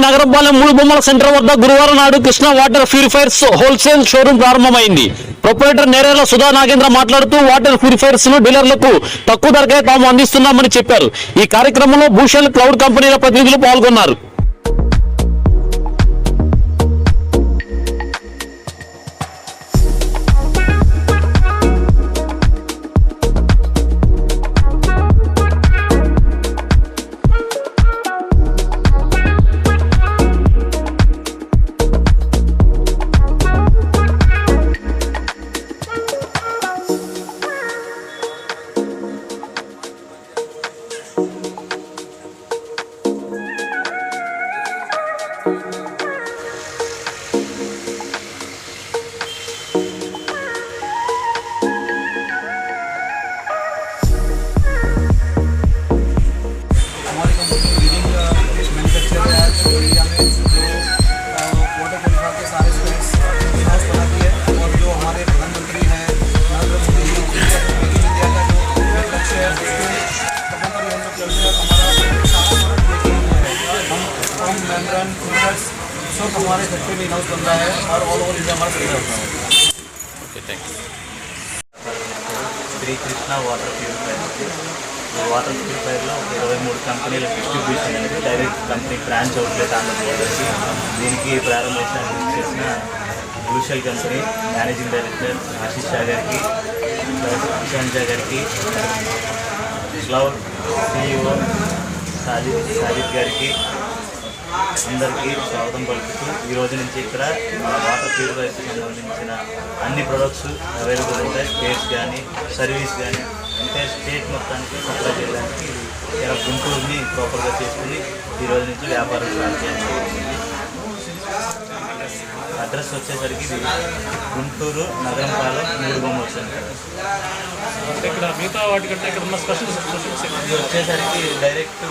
నగరంపాలెం మూడు బొమ్మల సెంటర్ వద్ద గురువారం నాడు Krishna water purifiers wholesale showroom ప్రారంభమైంది. ప్రొపరేటర్ నేరేళ్ల సుధా నాగేంద్ర మాట్లాడుతూ వాటర్ ప్యూరిఫైర్స్ ను డీలర్లకు తక్కువ ధరకే తాము అందిస్తున్నామని చెప్పారు. ఈ కార్యక్రమంలో భూషణ్ క్లౌడ్ కంపెనీల ప్రతినిధులు పాల్గొన్నారు. सब हमारे फैक्ट्री में हाउस बन रहा है और ऑल ओवर इंडिया हमारा सही होता है. Okay, thank you. Sri Krishna water ప్యూరిఫైర్లో 23 కంపెనీల డిస్ట్రిబ్యూషన్ అనేది డైరెక్ట్ కంపెనీ బ్రాంచ్ అవుట్లెట్ ఆంధ్రప్రదేశ్కి దీనికి ప్రారంభోత్సవం చేసిన Bhushan company managing director Ashish Shah గారికి, ఇషాంత్ గారికి, క్లౌడ్ CEO సాజిద్ గారికి అందరికీ స్వాగతం పలుకుతూ ఈ రోజు నుంచి ఇక్కడ వాటర్ ప్యూరిఫైర్స్కి సంబంధించిన అన్ని ప్రొడక్ట్స్ అవైలబుల్ ఉంటాయి. స్టేట్స్ కానీ సర్వీస్ కానీ అంటే స్టేట్ మొత్తానికి సప్లై చేయడానికి ఇక్కడ గుంటూరుని ప్రాపర్గా చేసుకుని ఈ రోజు నుంచి వ్యాపారం స్టార్ట్ చేయడం జరుగుతుంది. అడ్రస్ వచ్చేసరికి ఇది గుంటూరు నగరంపాలెం మూడు బొమ్మల సెంటర్. ఇక్కడ మిగతా వాటికంటే ఇక్కడ ఉన్న స్పెషల్ ఇది వచ్చేసరికి డైరెక్ట్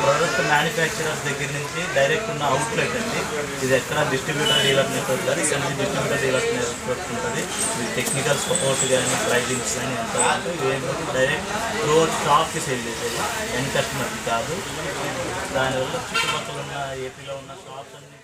ప్రొడక్ట్ మ్యానుఫ్యాక్చరర్స్ దగ్గర నుంచి డైరెక్ట్ ఉన్న అవుట్లెట్ అండి. ఇది ఎక్కడ డిస్ట్రిబ్యూటర్ డీలర్ నెట్వర్క్ కాదు, ఇక్కడ నుంచి డిస్ట్రిబ్యూటర్ డీలర్ నెట్వర్క్ ఉంటుంది. ఇది టెక్నికల్ సపోర్ట్ కానీ ప్రైజింగ్స్ కానీ ఎంత ఉంటుంది ఏంటంటే డైరెక్ట్ త్రూ స్టాక్కి సేల్ చేసేది, ఎండ్ కస్టమర్కి కాదు. దానివల్ల చుట్టుపక్కల ఉన్న ఏపీలో ఉన్న షాప్స్ అన్ని